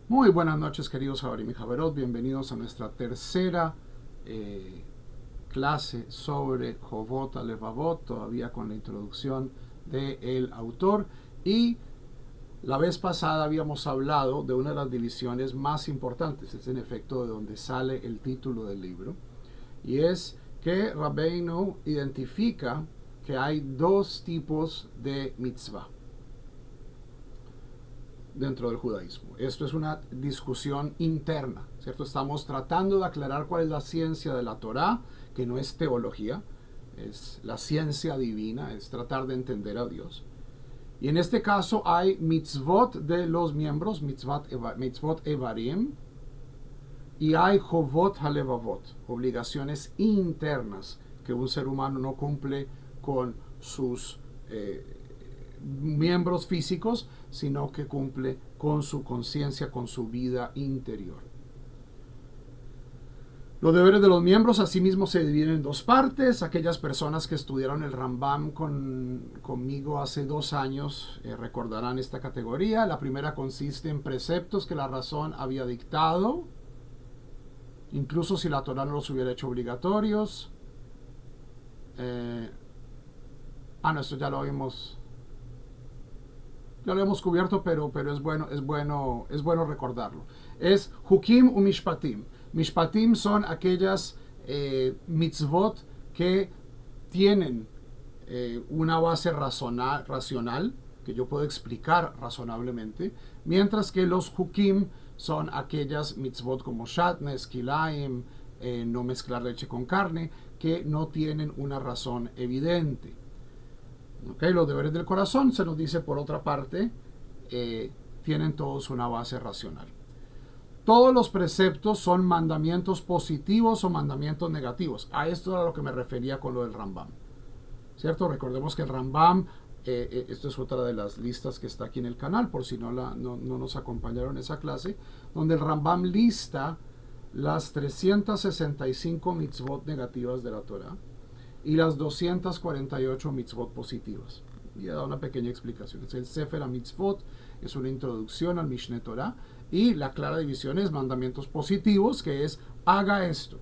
Muy buenas noches, queridos Javerim y Javerot. Bienvenidos a nuestra tercera clase sobre Jovot Alevavot, todavía con la introducción del autor. Y la vez pasada habíamos hablado de una de las divisiones más importantes, es en efecto de donde sale el título del libro, y es que Rabbeinu identifica que hay dos tipos de mitzvah dentro del judaísmo. Esto es una discusión interna, ¿cierto? Estamos tratando de aclarar cuál es la ciencia de la Torá, que no es teología, es la ciencia divina, es tratar de entender a Dios. Y en este caso hay mitzvot de los miembros, mitzvot evarim, y hay jovot halevavot, obligaciones internas que un ser humano no cumple con sus miembros físicos, sino que cumple con su conciencia, con su vida interior. Los deberes de los miembros asimismo se dividen en dos partes. Aquellas personas que estudiaron el Rambam conmigo hace 2 años recordarán esta categoría. La primera consiste en preceptos que la razón había dictado, incluso si la Torá no los hubiera hecho obligatorios. Esto ya lo hemos cubierto, pero es bueno recordarlo. Es Hukim u Mishpatim. Mishpatim son aquellas mitzvot que tienen una base racional, que yo puedo explicar razonablemente, mientras que los Hukim son aquellas mitzvot como Shatnes, Kilaim, no mezclar leche con carne, que no tienen una razón evidente. Okay, los deberes del corazón, se nos dice por otra parte, tienen todos una base racional. Todos los preceptos son mandamientos positivos o mandamientos negativos. A esto era a lo que me refería con lo del Rambam, ¿cierto? Recordemos que el Rambam, esto es otra de las listas que está aquí en el canal, por si no nos acompañaron en esa clase, donde el Rambam lista las 365 mitzvot negativas de la Torah y las 248 mitzvot positivas. Y he dado una pequeña explicación. Es el Sefer HaMitzvot, es una introducción al Mishneh Torah, y la clara división es mandamientos positivos, que es haga esto,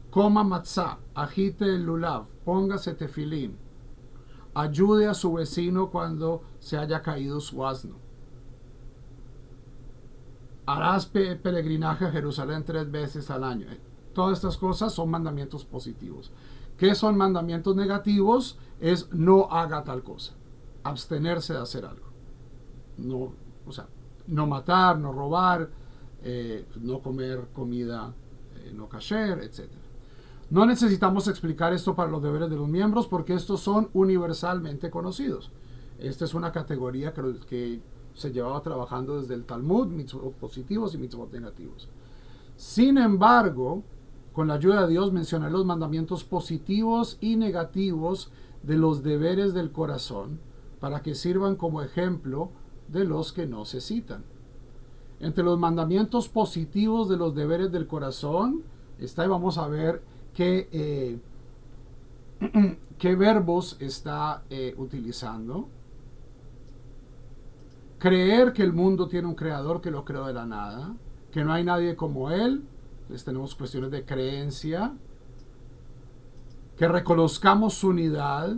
coma matzah, agite el lulav, póngase tefilín, ayude a su vecino cuando se haya caído su asno, harás peregrinaje a Jerusalén 3 veces al año. Todas estas cosas son mandamientos positivos. ¿Qué son mandamientos negativos? Es no haga tal cosa, abstenerse de hacer algo, no matar, no robar, no comer comida no kasher, etc. No necesitamos explicar esto para los deberes de los miembros porque estos son universalmente conocidos. Esta es una categoría que se llevaba trabajando desde el Talmud, mitzvot positivos y mitzvot negativos. Sin embargo, con la ayuda de Dios mencionaré los mandamientos positivos y negativos de los deberes del corazón para que sirvan como ejemplo de los que no se citan. Entre los mandamientos positivos de los deberes del corazón está, y vamos a ver qué verbos está utilizando. Creer que el mundo tiene un creador que lo creó de la nada, que no hay nadie como él. Entonces tenemos cuestiones de creencia, que reconozcamos su unidad,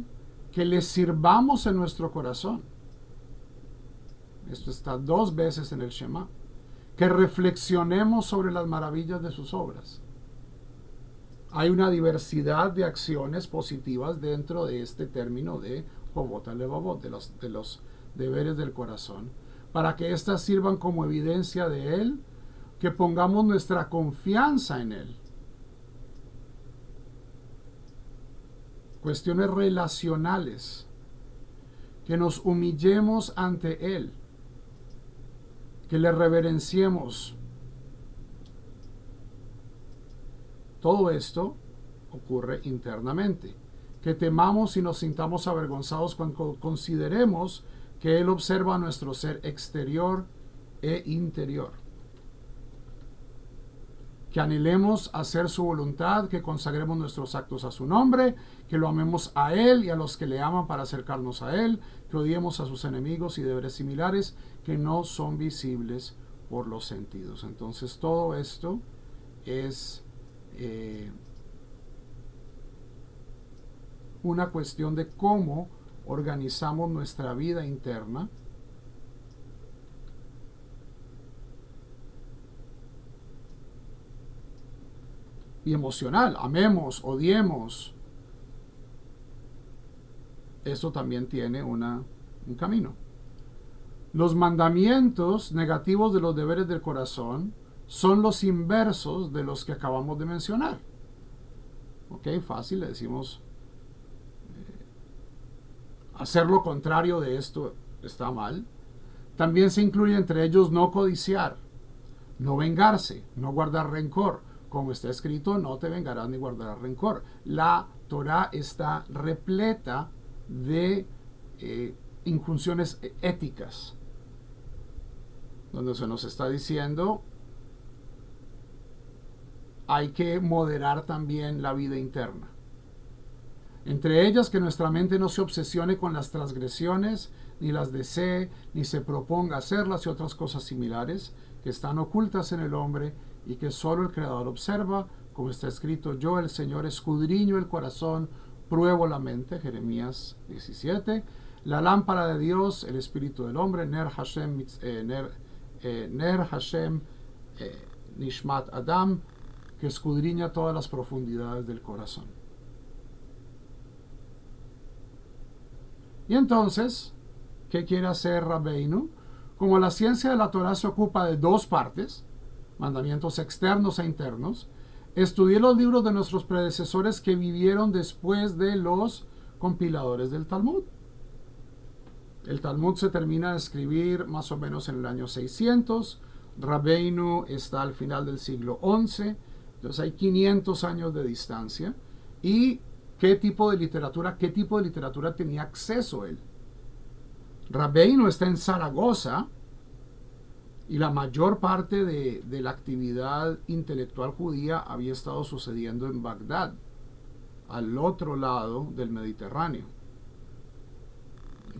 que le sirvamos en nuestro corazón. Esto está 2 veces en el Shema. Que reflexionemos sobre las maravillas de sus obras. Hay una diversidad de acciones positivas dentro de este término de Jovot Alevavot, de los deberes del corazón, para que éstas sirvan como evidencia de él, que pongamos nuestra confianza en él. Cuestiones relacionales, que nos humillemos ante él, que le reverenciemos. Todo esto ocurre internamente. Que temamos y nos sintamos avergonzados cuando consideremos que él observa nuestro ser exterior e interior. Que anhelemos hacer su voluntad, que consagremos nuestros actos a su nombre, que lo amemos a él y a los que le aman para acercarnos a él, que odiemos a sus enemigos y deberes similares que no son visibles por los sentidos. Entonces todo esto es una cuestión de cómo organizamos nuestra vida interna y emocional. Amemos, odiemos. Eso también tiene un camino. Los mandamientos negativos de los deberes del corazón son los inversos de los que acabamos de mencionar. Ok, fácil, le decimos hacer lo contrario de esto está mal. También se incluye entre ellos no codiciar, no vengarse, no guardar rencor. Como está escrito, no te vengarás ni guardarás rencor. La Torá está repleta de injunciones éticas, donde se nos está diciendo hay que moderar también la vida interna. Entre ellas, que nuestra mente no se obsesione con las transgresiones, ni las desee, ni se proponga hacerlas y otras cosas similares que están ocultas en el hombre y que solo el Creador observa, como está escrito, yo el Señor escudriño el corazón, pruebo la mente, Jeremías 17, la lámpara de Dios, el espíritu del hombre, Ner Hashem, Nishmat Adam, que escudriña todas las profundidades del corazón. Y entonces, ¿qué quiere hacer Rabbeinu? Como la ciencia de la Torá se ocupa de dos partes, mandamientos externos e internos, estudié los libros de nuestros predecesores que vivieron después de los compiladores del Talmud. El Talmud se termina de escribir más o menos en el año 600. Rabbeinu está al final del siglo XI. Entonces hay 500 años de distancia. ¿Y qué tipo de literatura tenía acceso él? Rabbeinu está en Zaragoza y la mayor parte de la actividad intelectual judía había estado sucediendo en Bagdad, al otro lado del Mediterráneo.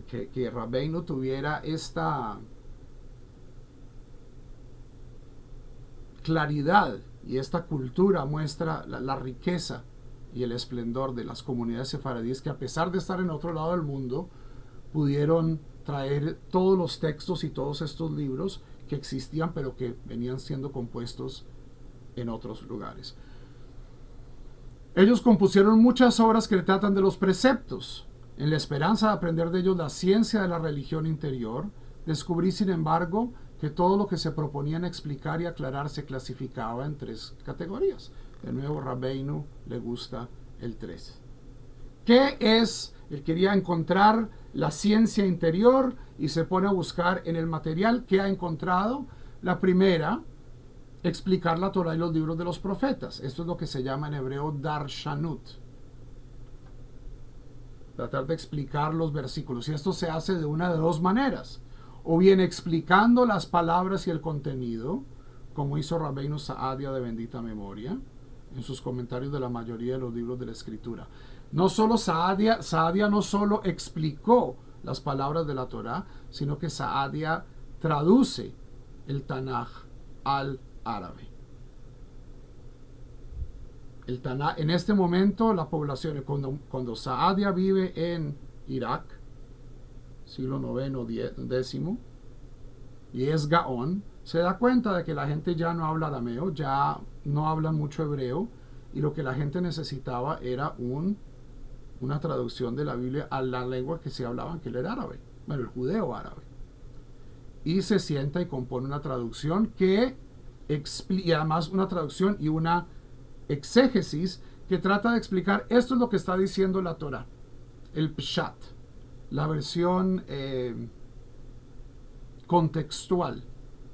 Que Rabbeinu tuviera esta claridad y esta cultura muestra la riqueza y el esplendor de las comunidades sefaradíes que, a pesar de estar en otro lado del mundo, pudieron traer todos los textos y todos estos libros que existían pero que venían siendo compuestos en otros lugares. Ellos compusieron muchas obras que tratan de los preceptos. En la esperanza de aprender de ellos la ciencia de la religión interior, descubrí, sin embargo, que todo lo que se proponían explicar y aclarar se clasificaba en tres categorías. De nuevo, Rabbeinu le gusta el 3. ¿Qué es? Él quería encontrar la ciencia interior y se pone a buscar en el material que ha encontrado. La primera, explicar la Torah y los libros de los profetas. Esto es lo que se llama en hebreo darshanut. Tratar de explicar los versículos. Y esto se hace de una de dos maneras. O bien explicando las palabras y el contenido, como hizo Rabbeinu Saadia de bendita memoria, en sus comentarios de la mayoría de los libros de la Escritura. No solo Saadia no solo explicó las palabras de la Torá, sino que Saadia traduce el Tanaj al árabe. El Tanaj, en este momento, la población, cuando Saadia vive en Irak, siglo IX, X, y es Gaón, se da cuenta de que la gente ya no habla arameo, ya no habla mucho hebreo, y lo que la gente necesitaba era una traducción de la Biblia a la lengua que se hablaban, que era el árabe, bueno, el judeo árabe. Y se sienta y compone una traducción que y además una traducción y una exégesis que trata de explicar esto es lo que está diciendo la Torah, el Pshat, la versión contextual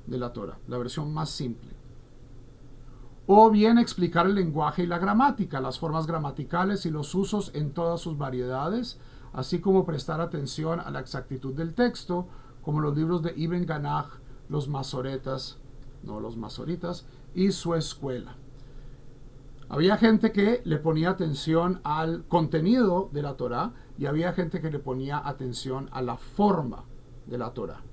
de la Torah, la versión más simple. O bien explicar el lenguaje y la gramática, las formas gramaticales y los usos en todas sus variedades, así como prestar atención a la exactitud del texto, como los libros de Ibn Ganaj, los masoritas y su escuela. Había gente que le ponía atención al contenido de la Torá y había gente que le ponía atención a la forma de la Torá.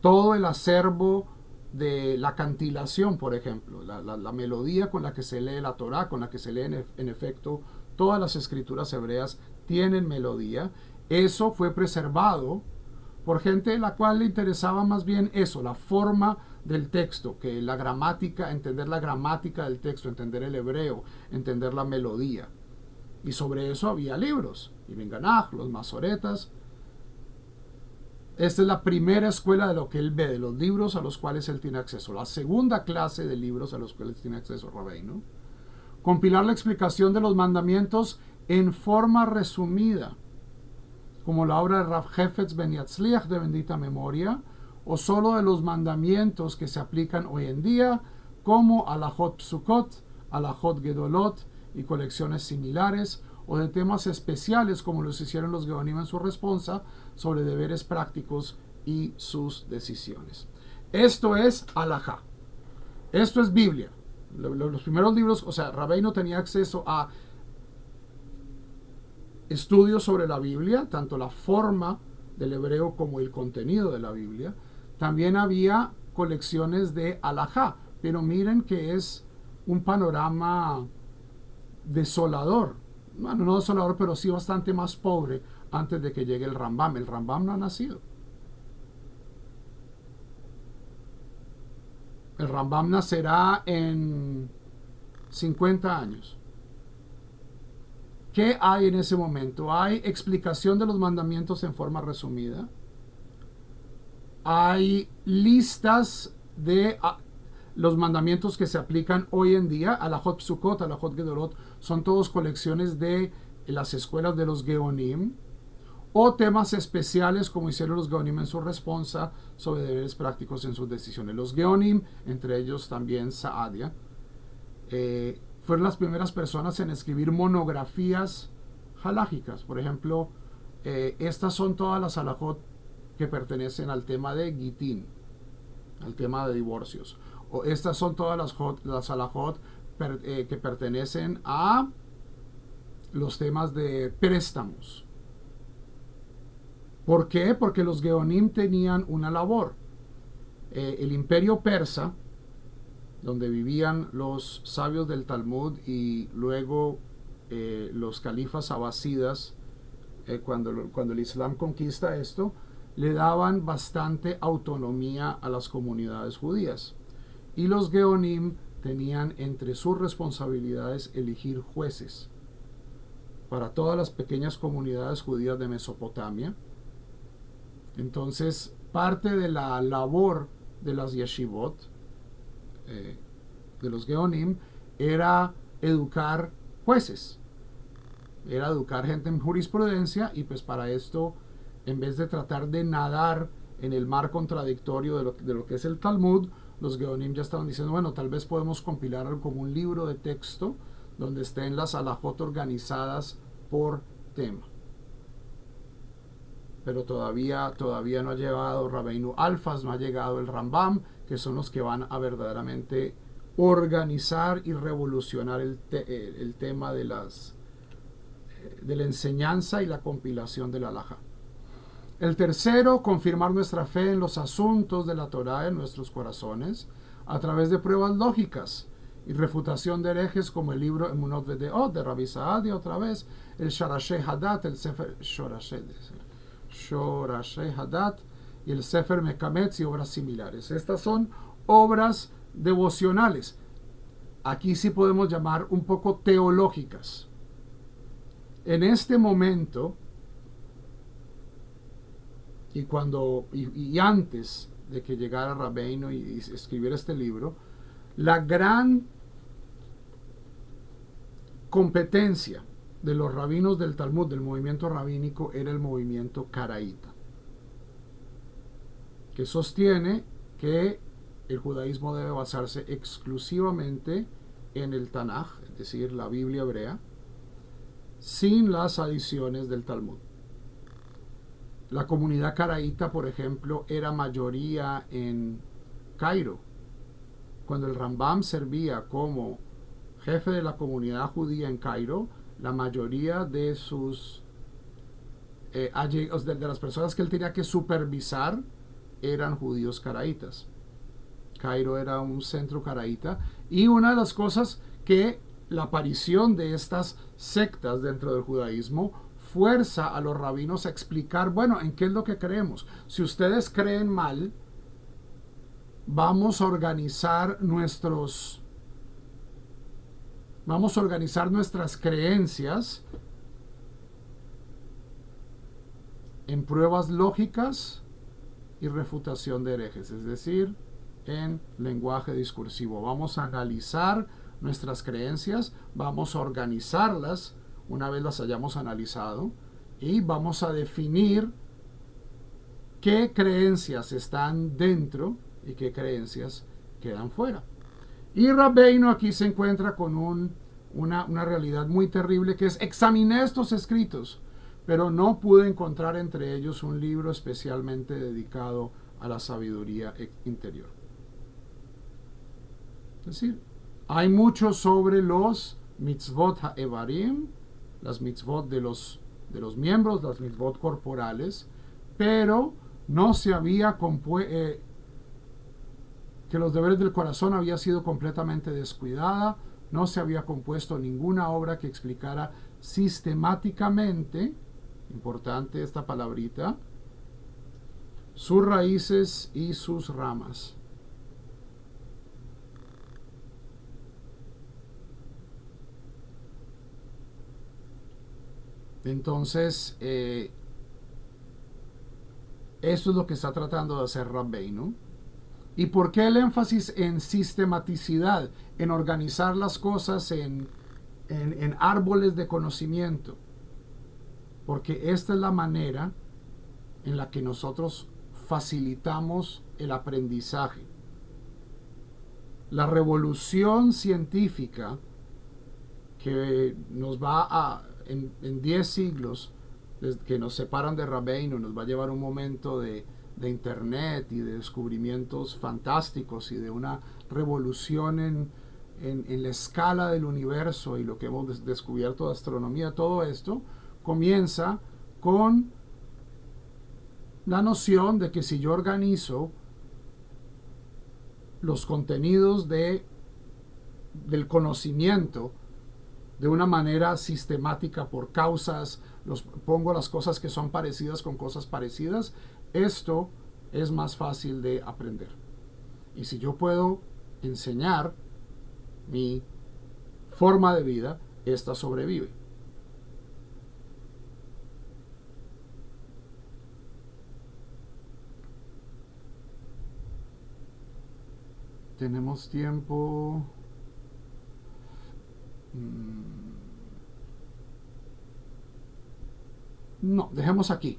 todo el acervo de la cantilación, por ejemplo, la melodía con la que se lee la Torá, con la que se lee en efecto todas las escrituras hebreas tienen melodía. Eso fue preservado por gente a la cual le interesaba más bien eso, la forma del texto, que la gramática, entender la gramática del texto, entender el hebreo, entender la melodía. Y sobre eso había libros, Ibn Ganach, los masoretas. Esta es la primera escuela de lo que él ve, de los libros a los cuales él tiene acceso. La segunda clase de libros a los cuales tiene acceso Rabbeinu. Compilar la explicación de los mandamientos en forma resumida, como la obra de Rav Hefetz Ben Yatzliach de bendita memoria, o solo de los mandamientos que se aplican hoy en día, como Alajot Psukot, Alajot Gedolot y colecciones similares, o de temas especiales como los hicieron los Geonim en su responsa sobre deberes prácticos y sus decisiones. Esto es Alajá. Esto es Biblia. Los primeros libros, o sea, Rabbeinu tenía acceso a estudios sobre la Biblia, tanto la forma del hebreo como el contenido de la Biblia. También había colecciones de Alajá, pero miren que es un panorama desolador. Bueno, no desolador, pero sí bastante más pobre antes de que llegue el Rambam. El Rambam no ha nacido. El Rambam nacerá en 50 años. ¿Qué hay en ese momento? Hay explicación de los mandamientos en forma resumida. Hay listas de los mandamientos que se aplican hoy en día. Alajot Psukot, Alajot Gedolot, son todos colecciones de las escuelas de los Geonim, o temas especiales como hicieron los Geonim en su responsa sobre deberes prácticos en sus decisiones. Los Geonim, entre ellos también Saadia, fueron las primeras personas en escribir monografías halágicas. Por ejemplo, estas son todas las halajot que pertenecen al tema de Gitín, al tema de divorcios. O estas son todas las halajot que pertenecen a los temas de préstamos. ¿Por qué? Porque los Geonim tenían una labor. El imperio persa, donde vivían los sabios del Talmud y luego los califas abasidas, cuando el Islam conquista esto, le daban bastante autonomía a las comunidades judías. Y los Geonim tenían entre sus responsabilidades elegir jueces para todas las pequeñas comunidades judías de Mesopotamia. Entonces, parte de la labor de las yeshivot, de los Geonim, era educar jueces, era educar gente en jurisprudencia, y pues para esto, en vez de tratar de nadar en el mar contradictorio de lo que es el Talmud, los Geonim ya estaban diciendo, bueno, tal vez podemos compilar algo como un libro de texto donde estén las halajot organizadas por tema. Pero todavía no ha llegado Rabbeinu Alfas, no ha llegado el Rambam, que son los que van a verdaderamente organizar y revolucionar el tema de la enseñanza y la compilación de la halajá. El tercero, confirmar nuestra fe en los asuntos de la Torá en nuestros corazones a través de pruebas lógicas y refutación de herejes, como el libro Emunot Vedeot de Rabbi Saadia, otra vez el Shorashei Hadat, el Sefer Shorashei Hadat y el Sefer Mekametz y obras similares. Estas son obras devocionales. Aquí sí podemos llamar un poco teológicas. En este momento, y antes de que llegara Rabbeinu y escribiera este libro, la gran competencia de los rabinos del Talmud, del movimiento rabínico, era el movimiento caraíta, que sostiene que el judaísmo debe basarse exclusivamente en el Tanaj, es decir, la Biblia hebrea, sin las adiciones del Talmud. La comunidad caraíta, por ejemplo, era mayoría en Cairo. Cuando el Rambam servía como jefe de la comunidad judía en Cairo, la mayoría de sus de las personas que él tenía que supervisar eran judíos caraítas. Cairo era un centro caraíta, y una de las cosas que la aparición de estas sectas dentro del judaísmo fuerza a los rabinos a explicar, bueno, ¿en qué es lo que creemos? Si ustedes creen mal, vamos a organizar nuestras creencias en pruebas lógicas y refutación de herejes, es decir, en lenguaje discursivo. Vamos a analizar nuestras creencias, vamos a organizarlas una vez las hayamos analizado, y vamos a definir qué creencias están dentro y qué creencias quedan fuera. Y Rabbeinu aquí se encuentra con una realidad muy terrible, que es: examiné estos escritos, pero no pude encontrar entre ellos un libro especialmente dedicado a la sabiduría interior. Es decir, hay mucho sobre los mitzvot ha'evarim, las mitzvot de los miembros, las mitzvot corporales, pero no se había que los deberes del corazón había sido completamente descuidada, no se había compuesto ninguna obra que explicara sistemáticamente, importante esta palabrita, sus raíces y sus ramas. Entonces, eso es lo que está tratando de hacer Rabbeinu. ¿Y por qué el énfasis en sistematicidad, en organizar las cosas en árboles de conocimiento? Porque esta es la manera en la que nosotros facilitamos el aprendizaje. La revolución científica que nos va en 10 siglos, que nos separan de Rabbeinu, nos va a llevar un momento de internet y de descubrimientos fantásticos y de una revolución en la escala del universo y lo que hemos descubierto de astronomía. Todo esto comienza con la noción de que si yo organizo los contenidos del conocimiento de una manera sistemática por causas, pongo las cosas que son parecidas con cosas parecidas, esto es más fácil de aprender. Y si yo puedo enseñar mi forma de vida, esta sobrevive. Tenemos tiempo. No, dejemos aquí.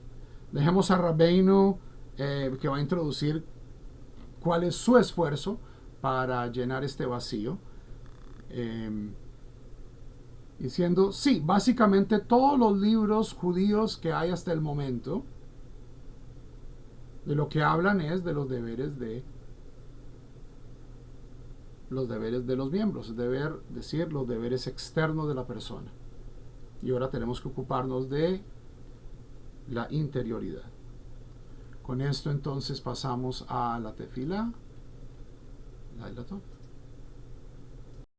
Dejemos a Rabbeinu, que va a introducir cuál es su esfuerzo para llenar este vacío. Diciendo, sí, básicamente todos los libros judíos que hay hasta el momento, de lo que hablan es de los deberes de los miembros, decir los deberes externos de la persona. Y ahora tenemos que ocuparnos de la interioridad. Con esto entonces pasamos a la tefila. Laila Tov.